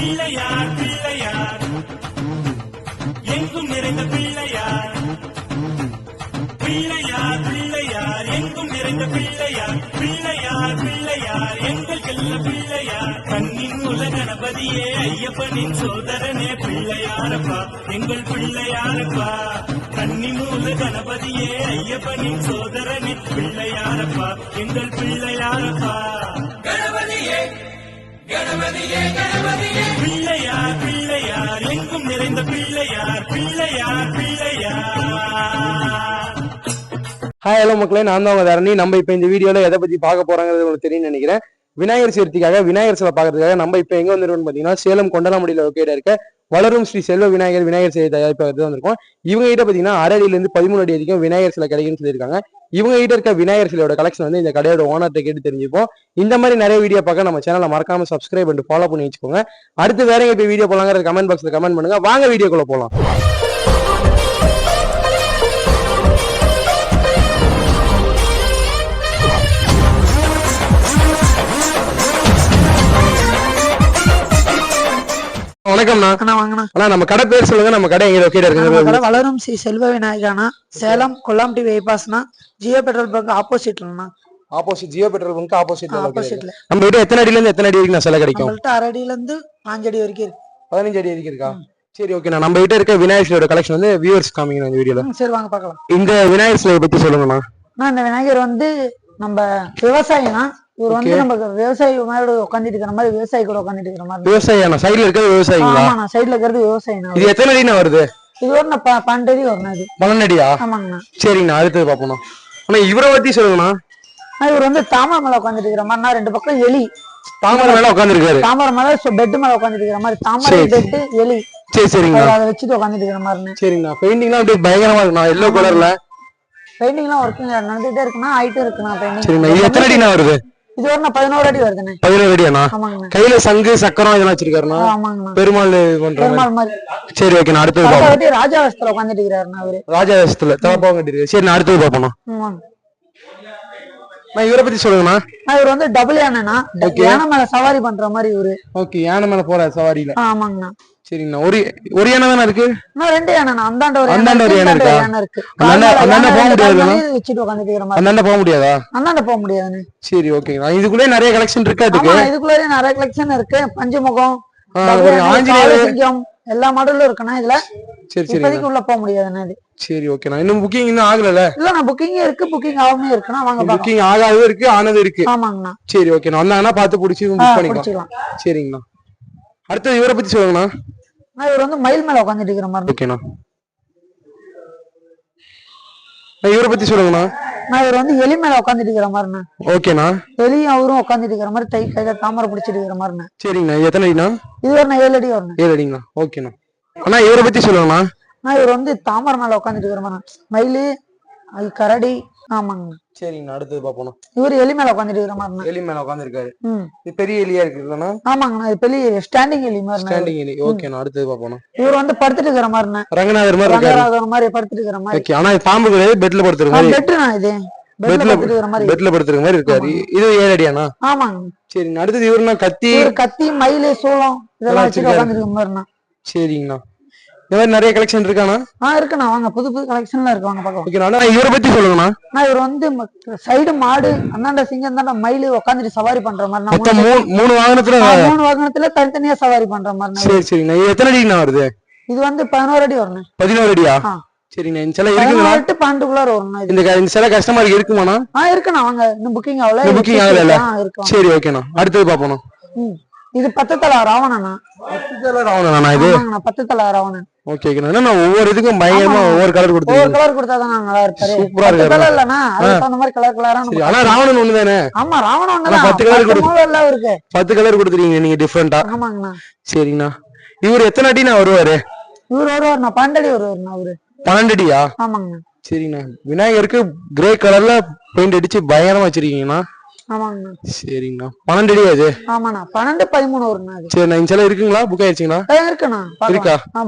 பிள்ளையார் பிள்ளையார் எங்கும் நிறைந்த பிள்ளையார் பிள்ளையார் பிள்ளையார் எங்கும் நிறைந்த பிள்ளையார் பிள்ளையார் பிள்ளையார் எங்கள் செல்ல பிள்ளையார் கண்ணின் மூல கணபதியே ஐயப்பனின் சோதரனே பிள்ளையாரப்பா எங்கள் பிள்ளையாரப்பா கன்னி மூல கணபதியே ஐயப்பனின் சோதரனே பிள்ளையாரப்பா எங்கள் பிள்ளையாரப்பா கணபதியே கணபதியே கணபதியே பிள்ளையார் பிள்ளையார் எங்கும் நிறைந்த பிள்ளையார் பிள்ளையார் பிள்ளையார். ஹாய் ஹலோ மக்களே, நான் தான் உங்க தரணி. நம்ம இப்ப இந்த வீடியோல எதை பத்தி பார்க்க போறாங்கிறது உங்களுக்கு தெரியும்னு நினைக்கிறேன். விநாயகர் சதுர்த்திக்காக விநாயகர் சிலை பாக்குறதுக்காக நம்ம இப்ப எங்க வந்துருக்கோம்னு பாத்தீங்கன்னா சேலம் கொண்டலாமுடியில லொக்கேட் இருக்க வளரும் ஸ்ரீ செல்வ விநாயகர் சிலை தயாரிப்பாக வந்திருக்கோம். இவங்க கிட்ட பாத்தீங்கன்னா 6 அடியில இருந்து 13 அடி வரைக்கும் விநாயகர் சிலை கிடைக்குன்னு சொல்லியிருக்காங்க. இவங்க கிட்ட இருக்க விநாயகர் சிலையோட கலெக்ஷன் வந்து இந்த கடையோட ஓனர்கிட்ட கேட்டு தெரிஞ்சுப்போம். இந்த மாதிரி நிறைய வீடியோ பார்க்க நம்ம சேனலை மறக்காம சப்ஸ்கிரைப் பண்ணிட்டு ஃபாலோ பண்ணி வச்சுக்கோங்க. அடுத்து வேற எங்க வீடியோ போலாங்கிற கமெண்ட் பாக்ஸ்ல கமெண்ட் பண்ணுங்க. வாங்க வீடியோக்குள்ள போலாம். வணக்கம்ண்ணா. நம்ம கடை பேர் சொல்லுங்க. நம்ம கடை எங்க லொகேட் இருக்கு? வளரும் ஸ்ரீ செல்வ விநாயகனா, சேலம் கொல்லாம்பட்டி பைபாஸ்னா, ஜியோ பெட்ரோல் பங்க் ஆப்போசிட்லண்ணா. ஆப்போசிட் ஜியோ பெட்ரோல் பங்க் ஆப்போசிட்ல. நம்ம கிட்ட எத்தனை அடியில இருந்து எத்தனை அடி வரைக்கும் சிலை கிடைக்கும்? நம்மள்ட்ட 6 அடியில இருந்து 5 அடி வரைக்கும் இருக்கு. 15 அடி வரைக்கும் இருக்கா? சரி, ஓகேண்ணா. நம்ம கிட்ட இருக்க விநாயகர் சிலையோட கலெக்ஷன் வந்து வியூவர்ஸ் காமிக்கணும் இந்த வீடியோல. சரி, வாங்க பார்க்கலாம். இந்த விநாயகர் சிலையை பத்தி சொல்லுங்கண்ணா. இந்த விநாயகர் வந்து நம்ம விவசாயினா, இவர் வந்து நம்ம விவசாயி மேல உட்காந்துட்டு இருக்கிற மாதிரி, விவசாயி கூட உட்காந்துட்டு இருக்கிற மாதிரி. விவசாயியா? சைடுல இருக்கிறது விவசாயிங்களா? ஆமாண்ணா, சைடுல இருக்கிறது விவசாயினா. இது எத்தனை அடினா வருது? இது ஒரு 12 அடி வரணும். இது 12 அடியா? ஆமாங்கண்ணா. சரிங்கண்ணா, அடுத்தது பாப்போம். ஆனா இவரை பத்தி சொல்லுங்கண்ணா. இவர் வந்து தாமரை மேல உட்காந்துட்டு இருக்கிற மாதிரி, 2 பக்கம் எலி. தாமரை மேல உட்காந்துருக்காரு. தாமரை மேல பெட் மேல உட்காந்துட்டு இருக்கிற மாதிரி, தாமரை பெட் எலி. சரி சரிங்க, அதை வச்சுட்டு உட்காந்துட்டு இருக்கிற மாதிரி. சரிங்கண்ணா. பெயிண்டிங்லாம் அப்படியே பயங்கரமா இருக்குண்ணா, எல்லோ கலர்ல. பெயிண்டிங்லாம் ஒர்க்கிங் நடந்துட்டே இருக்குண்ணா, ஆயிட்டே இருக்குண்ணா பெயிண்டிங். சரிங்கண்ணா. இது எத்தனை அடினா வருது? இது ஒரு 11 அடி வருதுண்ணே. 11 அடியாண்ணா? ஆமாங்கண்ணா. கையில சங்கு சக்கரம் இதெல்லாம் வச்சிருக்காருண்ணா. ஆமாங்கண்ணா. பெருமாள் பண்ற மாதிரி. சரி, ஓகேண்ணா. அடுத்தது பாப்போம். ராஜாவஸ்தல உட்காந்துட்டு இருக்கிறாருண்ணா அவரு. ராஜாவஸ்தல தலப்பாவும் கட்டிருக்கு. சரி, நான் அடுத்தது பாப்போம். இவரை பத்தி சொல்லுங்கண்ணா. இவர் வந்து டபுள் யானைண்ணா, யானை மேல சவாரி பண்ற மாதிரி இவரு. ஓகே, யானை மேல போற சவாரியில. ஆமாங்கண்ணா. சரிங்கண்ணா. ஒரு யானை தானே இருக்கு? 2 யானைண்ணா. அந்தாண்ட ஒரு யானை இருக்கு. அந்தாண்ட போக முடியாதுண்ணா. வச்சிட்டு உட்காந்துட்டு இருக்கிற மாதிரி. அந்தாண்ட போக முடியாதா? அந்தாண்ட போக முடியாதுண்ணே. சரி, ஓகேங்கண்ணா. இதுக்குள்ளே நிறைய கலெக்ஷன் இருக்கு. இதுக்குள்ளே நிறைய கலெக்ஷன் இருக்கு. பஞ்சமுகம், சிங்கம் எல்லா மாடலும் இருக்குண்ணா இதுல. சரி சரி, இப்போதைக்கு உள்ள போக முடியாதுண்ணா இது. சரி, ஓகேண்ணா. இன்னும் புக்கிங் இன்னும் ஆகல? இல்ல, புக்கிங் இருக்கு, புக்கிங் ஆகாம இருக்குண்ணா. வாங்க, புக்கிங் ஆகாதது இருக்கு, ஆனது இருக்கு. ஆமாங்கண்ணா. சரி, ஓகேண்ணா. வந்தாங்கன்னா பார்த்து பிடிச்சி புக் பண்ணிக்கலாம். சரிங்கண்ணா. அடுத்தது இவரை பத்தி சொல்லுங்கண்ணா. இவர் வந்து மயில் மேல உட்காந்துட்டு இருக்கிற மாதிரி. ஓகேண்ணா. இவரை பத்தி சொல்லுங்கண்ணா. இவர் வந்து எலி மேல உட்காந்துட்டு இருக்கிற மாதிரிண்ணா. ஓகேண்ணா. எலியும் அவரும் உட்காந்துட்டு இருக்கிற மாதிரி, கையில தாமரை பிடிச்சிட்டு இருக்கிற மாதிரிண்ணா. சரிங்கண்ணா. எத்தனை அடினா? இது ஒரு 7 அடி வரணும். 7 அடிங்களா? ஓகேண்ணா. அண்ணா இவரை பத்தி சொல்லுங்கண்ணா. இவர் வந்து தாமரை மேல உட்காந்துட்டு இருக்கிற மாதிரி, மயிலு, கரடி. ஆமாங்கண்ணா. சரிங்கண்ணா. அடுத்தது பாப்போம். இவர் எலி மேல உட்காந்துட்டு இருக்கிற மாதிரி. எலி மேல உட்காந்துருக்காரு. இது பெரிய எலியா இருக்குல்லண்ணா? ஆமாங்கண்ணா, இது பெரிய ஸ்டாண்டிங் எலி மாதிரி. ஸ்டாண்டிங் எலி. ஓகேண்ணா. அடுத்தது பாப்போம். இவர் வந்து படுத்துட்டு இருக்கிற மாதிரிண்ணா, ரங்கநாதர் மாதிரி இருக்காரு. ரங்கநாதர் மாதிரி படுத்துட்டு இருக்கிற மாதிரி. ஓகே. ஆனா பாம்பு கிடையாது, பெட்ல படுத்துற மாதிரி. பெட்னா இது பெட்ல படுத்துற மாதிரி இருக்காரு. இது 7 அடியாண்ணா? ஆமாங்க. சரி, அடுத்தது இவருனா கத்தி, மயிலு, சூளம் இதெல்லாம் வச்சுட்டு உட்காந்துருக்க மாதிரிண்ணா. சரிங்கண்ணா. இந்த மாதிரி நிறைய கலெக்ஷன் இருக்காண்ணா? இருக்குண்ணா. வாங்க, புது புது கலெக்ஷன்லாம் இருக்கு, வாங்க பார்க்கலாம். ஓகேண்ணா. இவரை பத்தி சொல்லுங்கண்ணா. இவர் வந்து சைடு மாடு, அந்தாண்ட சிங்கம், அந்தாண்ட மயிலு உட்காந்துட்டு சவாரி பண்ற மாதிரி. 3 வாகனத்துல தனித்தனியா சவாரி பண்ற மாதிரி. சரி சரிண்ணா. இது எத்தனை அடிண்ணா வருது? இது வந்து 11 அடி வரணும். 11 அடியா? சரிண்ணா. இந்த சிலை இருக்குங்களா? 12 வரணும். இந்த சிலை கஸ்டமருக்கு இருக்குமாண்ணா? இருக்குண்ணா. வாங்க, இன்னும் புக்கிங் ஆகல. புக்கிங் ஆகல? சரி, ஓகேண்ணா. அடுத்தது பாப்போம். இது 10 தலை ராவணனா. 10 தலை ராவணனா? இது 10 தலை ராவணன். ஓகே. நான் ஒவ்வொரு இதுக்கும் பயங்கரமா ஒவ்வொரு கலர் கொடுத்தேன். ஒவ்வொரு கலர் கொடுத்தாதான் நல்லா இருப்பாரு. சூப்பரா இருக்கு. இல்லனா அதுக்கு அந்த மாதிரி கலர் கலரா. ஆனா ராவணன் ஒண்ணுதானே? ஆமா, ராவணன் ஒண்ணுதான். 10 கலர் இருக்கு. 10 கலர் கொடுத்துறீங்க நீங்க டிஃபரெண்டா. ஆமாங்கண்ணா. சரிங்கண்ணா. இவர் எத்தனை அடினா வருவாரு? இவர் வருவாருண்ணா 12 அடி வருவாருண்ணா. அவரு 12 அடியா? ஆமாங்கண்ணா. சரிங்கண்ணா. விநாயகருக்கு கிரே கலர்ல பெயிண்ட் அடிச்சு பயங்கரமா வச்சிருக்கீங்கண்ணா. ஆமாங்கண்ணா. சரிங்கண்ணா. 12 அடியா இது? ஆமாண்ணா. 12, 13 வரும்ண்ணா. சரிண்ணா. இந்த சிலை இருக்குங்களா? புக் ஆயிடுச்சுங்களா? இருக்குண்ணா. இருக்கா?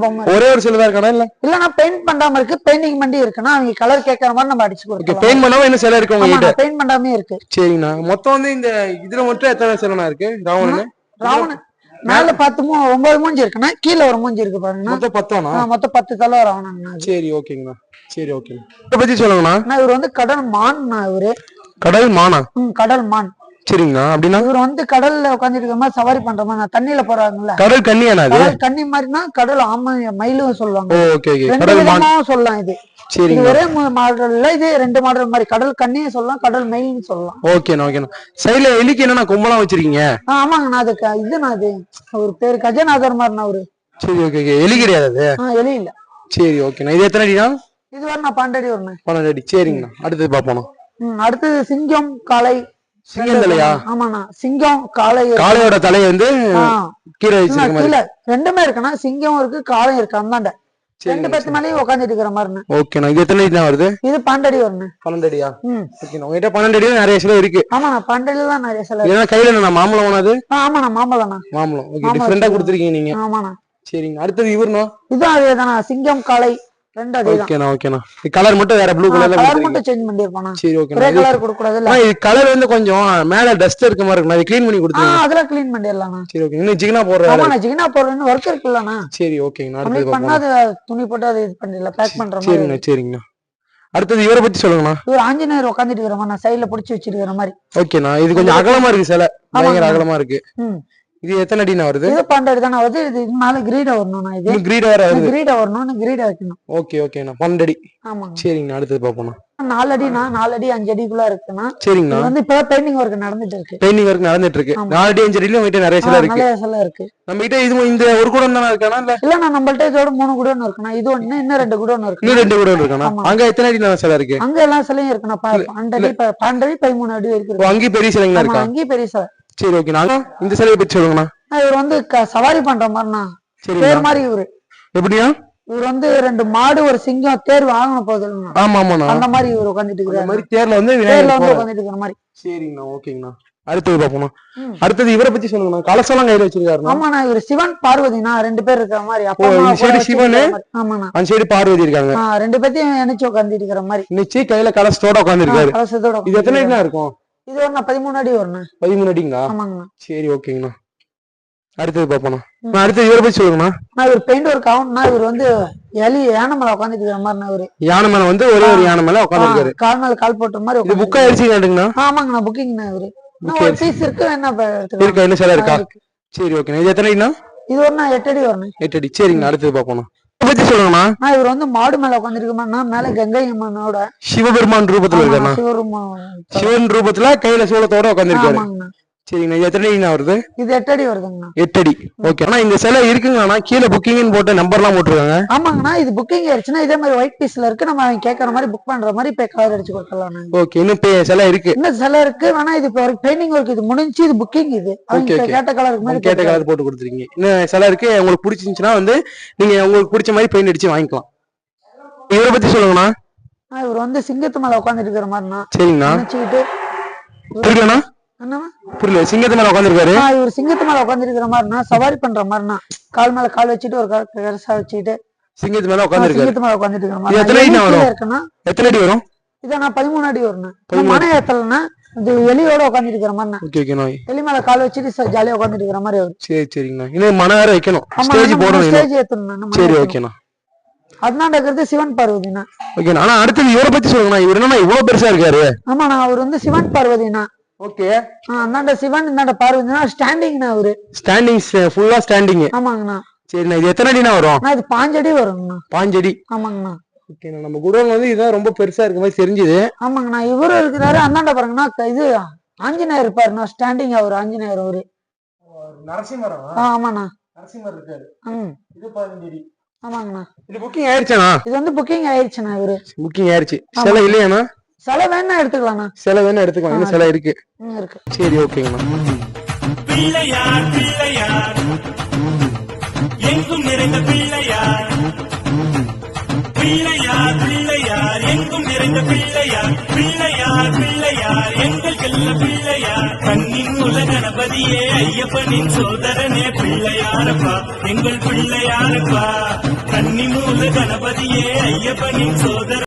ஒரே ஒரு சிலை தான் இருக்கானா? இல்லண்ணா, பெயிண்ட் பண்ணாம இருக்கு. பெயிண்டிங் பண்ணி இருக்குண்ணா. அவங்க கலர் கேட்கற மாதிரி நம்ம அடிச்சு கொடுக்கலாம். பெயிண்ட் பண்ணாம என்ன சிலை இருக்கு உங்ககிட்ட? பெயிண்ட் பண்ணாமே இருக்கு. சரிங்கண்ணா. மொத்தம் வந்து இந்த இதுல மட்டும் எத்தனை சிலைண்ணா இருக்கு? ராவணன் மேல 9 மூஞ்சி இருக்குண்ணா, கீழே ஒரு மூஞ்சி இருக்கு பாருங்கண்ணா. மொத்தம் 10ஆண்ணா? மொத்தம் 10 தலை வரும். சரி ஓகேங்கண்ணா, சரி ஓகேண்ணா. இதை பத்தி சொல்லுங்கண்ணா. இவர் வந்து கடல் மான்ண்ணா. இவரு கடல் மானா? கடல் மான். சரிங்கண்ணா. அப்படின்னா இவர் வந்து கடல்ல உட்காந்துட்டு இருக்க மாதிரி சவாரி பண்ற மாதிரி, தண்ணியில போறாங்கல்ல, கடல் கன்னியானா? அது கடல் கன்னி மாதிரினா கடல் ஆமை மயிலும் சொல்லுவாங்க. Okay okay. ரெண்டு கடல் மான் விதமாவும் சொல்லலாம். இது சரிங்க. ஒரே மாடல்ல இது 2 மாடல் மாதிரி, கடல் கண்ணியும் சொல்லலாம், கடல் மயில்னு சொல்லலாம். ஓகேண்ணா ஓகேண்ணா. சைடுல எலிக்கு என்னண்ணா கொம்பெல்லாம் வச்சிருக்கீங்க? ஆமாங்கண்ணா. அது இதுண்ணா, அது ஒரு பேரு கஜநாதர் மாதிரிண்ணா அவரு. சரி ஓகே ஓகே. எலி கிடையாது அது? எலி இல்ல. சரி ஓகேண்ணா. இது எத்தனை அடினா? இது வரணும் 12 அடி வரணும். 12 அடி. சரிங்கண்ணா. அடுத்தது பாப்போம். அடுத்தது சிங்கம் காளை. சிங்கம் தலையா? ஆமாண்ணா. சிங்கம் காளை. காளையோட தலையை வந்து கீழே வச்சிருக்க மாதிரி. கீழே ரெண்டுமே இருக்குண்ணா, சிங்கம் இருக்கு காளை இருக்கு. அந்தாண்ட 2 பேத்து மேலேயும் உட்காந்துட்டு இருக்கிற மாதிரி. ஓகேண்ணா. இது எத்தனை அடி வருது? இது 12 அடி வரணும். 12 அடியா? ஓகேண்ணா. உங்ககிட்ட 12 அடியில நிறைய சிலை இருக்கு. ஆமாண்ணா, 12 அடியில தான் நிறைய சிலை. ஏன்னா கையில என்ன மாம்பழம் வேணாது? ஆமாண்ணா, மாம்பழம்ண்ணா. மாம்பழம். ஓகே. டிஃபரெண்டா கொடுத்துருக்கீங்க நீங்க. ஆமாண்ணா. சரிங்க. அடுத்தது இவருண்ணா? இதுவும் அதேதானா, சிங்கம் காளை 2 அதேதான். ஓகேண்ணா ஓகேண்ணா. கலர் மட்டும் வேற ப்ளூ கலர்ல கலர் மட்டும் சேஞ்ச் பண்ணிருப்பானா? சரி ஓகேண்ணா. ஒரே கலர் கொடுக்க கூடாதுல்ல. இது கலர் வந்து கொஞ்சம் மேல டஸ்ட் இருக்க மாதிரி இருக்கு. அதை க்ளீன் பண்ணி கொடுத்துருங்க. அதெல்லாம் க்ளீன் பண்ணிடலாம்ண்ணா. சரி ஓகே. இன்னும் ஜிகினா போடுற? ஆமாண்ணா, ஜிகினா போடுறேன்னு ஒர்க் இருக்குல்லண்ணா. சரி ஓகேங்கண்ணா. அடுத்து அடுத்தது பண்ணாத துணி போட்டு அதை இது பண்ணிடலாம், பேக் பண்ற மாதிரி. சரிங்கண்ணா சரிங்கண்ணா. அடுத்தது இவரை பத்தி சொல்லுங்கண்ணா. இவர் ஆஞ்சநேயர் உட்காந்துட்டு இருக்கிற மாதிரி, சைடுல புடிச்சு வச்சிருக்கிற மாதிரி. ஓகேண்ணா. இது கொஞ்சம் அகலமா இருக்கு சிலை, பயங்கர அகலமா இருக்கு. இது எத்தனை அடினா வருது? இது 12 அடி தானே வருது. இது மேல கிரீடா வரணும்ண்ணா. இது கிரீடா வேற வருது? கிரீடா வரணும்னு கிரீடா வைக்கணும். ஓகே ஓகேண்ணா. 12 அடி. ஆமாங்க. சரிங்கண்ணா. அடுத்தது பாப்போம். 4 அடினா 4 அடி 5 அடிக்குள்ள இருக்குண்ணா. சரிங்கண்ணா. இது வந்து இப்ப பெயிண்டிங் ஒர்க் நடந்துட்டு இருக்கு. பெயிண்டிங் ஒர்க் நடந்துட்டு இருக்கு. 4 அடி 5 அடியில உங்ககிட்ட நிறைய சிலை இருக்கு. நிறைய சிலை இருக்கு. நம்ம கிட்ட இது இந்த ஒரு கூடம் தானே இருக்கானா? இல்லண்ணா, நம்மள்ட்ட இதோட 3 குடோன் இருக்குண்ணா. இது ஒண்ணு, இன்னும் 2 குடோன் இருக்கு. இன்னும் 2 கூடம் இருக்கானா? அங்க எத்தனை அடி சிலை இருக்கு? அங்க எல்லாம் சிலையும் இருக்குண்ணா. 12 அடி 13 அடி இருக்கு. அங்கேயும் பெரிய சிலைங்க இருக்கா? அங்கேயும் பெரிய சிலை. சரி ஓகே. நாங்க இந்த சிலையை பத்தி சொல்லுங்கண்ணா. இவர் வந்து சவாரி பண்ற மாதிரிண்ணா. தேர் மாதிரி இவரு. எப்படியா? இவர் வந்து 2 மாடு ஒரு சிங்கம் தேர் வாங்கின போகுது. ஆமா ஆமாண்ணா. அந்த மாதிரி இவர் உட்காந்துட்டு இருக்கிற மாதிரி தேர்ல வந்து உட்காந்துட்டு இருக்கிற மாதிரி. சரிங்கண்ணா ஓகேங்கண்ணா. அடுத்தது பாப்போம். அடுத்தது இவரை பத்தி சொல்லுங்கண்ணா. கலசம் கையில வச்சிருக்காரு? ஆமாண்ணா. இவர் சிவன் பார்வதினா 2 பேர் இருக்கிற மாதிரி. இந்த சைடு சிவன், ஆமாண்ணா, அந்த சைடு பார்வதி இருக்காங்க. 2 பேத்தையும் நினைச்சு உட்காந்துட்டு இருக்கிற மாதிரி. நினைச்சு கையில கலசத்தோட உட்கார்ந்து இருக்காரு. கலசத்தோட. இது எத்தனை அடி இருக்கும்? இது ஒரு 13 அடி வரணும். 13 அடிங்களா? ஆமாங்கண்ணா. சரி ஓகேங்கண்ணா. அடுத்தது பாப்போம். அடுத்தது இவரை பத்தி சொல்லுங்கண்ணா. இவர் பெயிண்ட் ஒர்க் ஆகும்னா, இவர் வந்து யானை மேல உட்காந்துட்டு இருக்கிற மாதிரி. இவரு யானை மேல வந்து ஒரே ஒரு யானை மேல உட்காந்துருக்காரு. கால் மேல கால் போட்ட மாதிரி. இது புக் ஆயிடுச்சு கேட்டுங்கண்ணா? ஆமாங்கண்ணா, புக்கிங்ண்ணா. இவரு ஒரு பீஸ் இருக்கு, என்ன இருக்கா? என்ன சிலை இருக்கா? சரி ஓகே. இது எத்தனை அடினா? இது ஒரு 8 அடி வரணும். 8 அடி. சரிங்கண்ணா. அடுத்தது பாப்போம். பத்தி சொல்லுங்கண்ணா. இவர் வந்து மாடு மேல உட்காந்துருக்கா, மேல கங்கை அம்மனோட சிவபெருமான் ரூபத்துல இருக்காண்ணா. சிவன் ரூபத்துல கையில சூலத்தோட உட்காந்துருக்காரு. சரிங்கண்ணா. இது எத்தனை அடினா வருது? இது 8 அடி வருதுங்கண்ணா. 8 அடி. ஓகே. ஆனா இந்த சிலை இருக்குங்கண்ணா, கீழே புக்கிங்னு போட்டு நம்பர்லாம் போட்டுருக்காங்க. ஆமாங்கண்ணா. இது புக்கிங் ஆயிடுச்சுன்னா இதே மாதிரி ஒயிட் பீஸ்ல இருக்கு. நம்ம கேட்கற மாதிரி புக் பண்ற மாதிரி இப்ப கலர் அடிச்சு கொடுக்கலாம். ஓகே. இன்னும் சிலை இருக்கு? இன்னும் சிலை இருக்கு. ஆனா இது பெயிண்டிங் ஒர்க் இது முடிஞ்சு, இது புக்கிங். இது கேட்ட கலருக்கு மாதிரி கேட்ட கலர் போட்டு கொடுத்துருக்கீங்க. இன்னும் சிலை இருக்கு. உங்களுக்கு பிடிச்சிருந்துச்சுன்னா வந்து நீங்க உங்களுக்கு பிடிச்ச மாதிரி பெயிண்ட் அடிச்சு வாங்கிக்கலாம். இவரை பத்தி சொல்லுங்கண்ணா. இவர் வந்து சிங்கத்து மேல உட்காந்துட்டு இருக்கிற மாதிரிண்ணா. சரிங்கண்ணா. நினைச்சுக்கிட்டு புரியலண்ணா? புரியல. சிங்கத்து மேல உட்காந்துருக்காரு. இவர் சிங்கத்து மேல உட்காந்துருக்கிற மாதிரினா, சவாரி பண்ற மாதிரினா, கால் மேல கால் வச்சுட்டு ஒரு கரசா வச்சுட்டு சிங்கத்து மேல உட்காந்துருக்காரு. சிங்கத்து மேல உட்காந்துட்டு இருக்கிற மாதிரி. எத்தனை அடி வரும்? இதான் 13 அடி வரணும். மன ஏத்தலன்னா இது எலியோட உட்காந்துட்டு இருக்கிற மாதிரி. ஓகே ஓகேண்ணா. எலி மேல கால் வச்சுட்டு ஜாலியா உட்காந்துட்டு இருக்கிற மாதிரி வரும். சரி சரிங்கண்ணா. இன்னும் மன வேற வைக்கணும். ஸ்டேஜ் போடணும். ஸ்டேஜ் ஏத்தணும். சரி ஓகேண்ணா. அதனால இருக்கிறது சிவன் பார்வதினா. ஓகேண்ணா. ஆனா அடுத்தது இவரை பத்தி சொல்லுங்கண்ணா. இவர் என்ன இவ்வளவு பெருசா இருக்காரு? ஆமாண்ணா. அவர் வந்து சிவன் பார்வதினா. ஓகே. அந்தாண்ட சிவன், இந்தாண்ட பார்வதினா ஸ்டாண்டிங்னா. அவரு ஸ்டாண்டிங், ஃபுல்லா ஸ்டாண்டிங். ஆமாங்கண்ணா. சரிண்ணா. இது எத்தனை அடினா வரும்? இது 5 அடி வருங்கண்ணா. 5 அடி. ஆமாங்கண்ணா. ஓகேண்ணா. நம்ம குடோன் வந்து இதுதான் ரொம்ப பெருசா இருக்க மாதிரி தெரிஞ்சுது. ஆமாங்கண்ணா. இவரும் இருக்கிறாரு. அந்தாண்ட பாருங்கண்ணா, இது ஆஞ்சநேயர் இருப்பாருண்ணா. ஸ்டாண்டிங் அவர் ஆஞ்சநேயர். அவரு நரசிம்மரா? ஆமாண்ணா. நரசிம்மர் இருக்காரு. இது 15 அடி. ஆமாங்கண்ணா. இது புக்கிங் ஆயிடுச்சாண்ணா? இது வந்து புக்கிங் ஆயிடுச்சுண்ணா. இவரு புக்கிங் ஆயிடுச்சு. சிலை இல்லையாண்ணா? சிலை வேணா எடுத்துக்கலாம்ண்ணா. சிலை வேணா எடுத்துக்கலாம். இன்னும் சிலை இருக்கு. சரி ஓகேங்கண்ணா. பிள்ளையார் பிள்ளையார் எங்கும் நிறைந்த பிள்ளையார், பிள்ளையார் பிள்ளையார் எங்கும் நிறைந்த பிள்ளையார், பிள்ளையார் பிள்ளையார் எங்கள் செல்ல பிள்ளையார், கண்ணின் மூல கணபதியே ஐயப்பனின் சோதரனே பிள்ளையாரப்பா எங்கள் பிள்ளையாரப்பா, கன்னி மூல கணபதியே ஐயப்பனின் சோதர